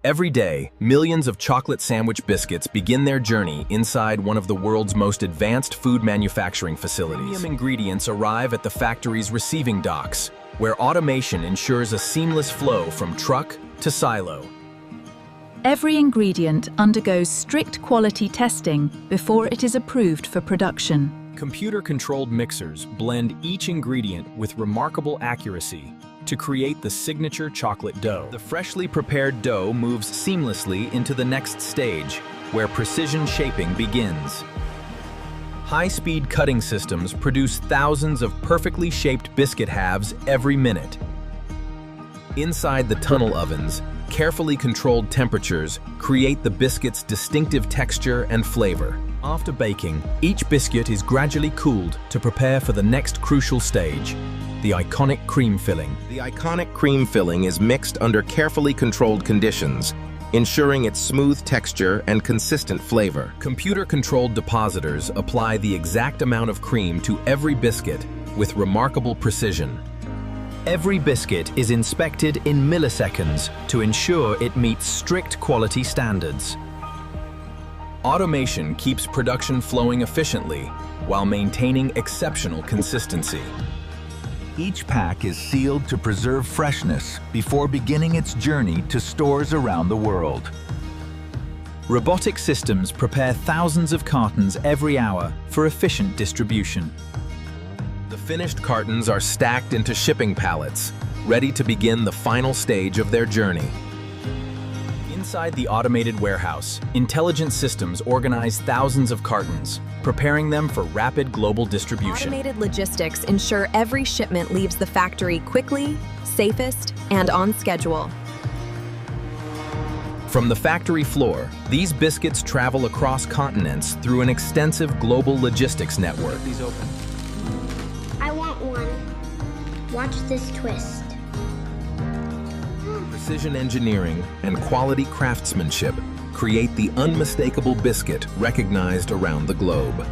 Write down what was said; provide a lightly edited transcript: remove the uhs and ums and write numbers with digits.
Every day, millions of chocolate sandwich biscuits begin their journey inside one of the world's most advanced food manufacturing facilities. Premium ingredients arrive at the factory's receiving docks, where automation ensures a seamless flow from truck to silo. Every ingredient undergoes strict quality testing before it is approved for production. Computer-controlled mixers blend each ingredient with remarkable accuracy to create the signature chocolate dough. The freshly prepared dough moves seamlessly into the next stage, where precision shaping begins. High-speed cutting systems produce thousands of perfectly shaped biscuit halves every minute. Inside the tunnel ovens, carefully controlled temperatures create the biscuit's distinctive texture and flavor. After baking, each biscuit is gradually cooled to prepare for the next crucial stage, the iconic cream filling. The iconic cream filling is mixed under carefully controlled conditions, ensuring its smooth texture and consistent flavor. Computer-controlled depositors apply the exact amount of cream to every biscuit with remarkable precision. Every biscuit is inspected in milliseconds to ensure it meets strict quality standards. Automation keeps production flowing efficiently while maintaining exceptional consistency. Each pack is sealed to preserve freshness before beginning its journey to stores around the world. Robotic systems prepare thousands of cartons every hour for efficient distribution. The finished cartons are stacked into shipping pallets, ready to begin the final stage of their journey. Inside the automated warehouse, intelligent systems organize thousands of cartons, preparing them for rapid global distribution. Automated logistics ensure every shipment leaves the factory quickly, safest, and on schedule. From the factory floor, these biscuits travel across continents through an extensive global logistics network. These open. I want one. Watch this twist. Precision engineering and quality craftsmanship create the unmistakable biscuit recognized around the globe.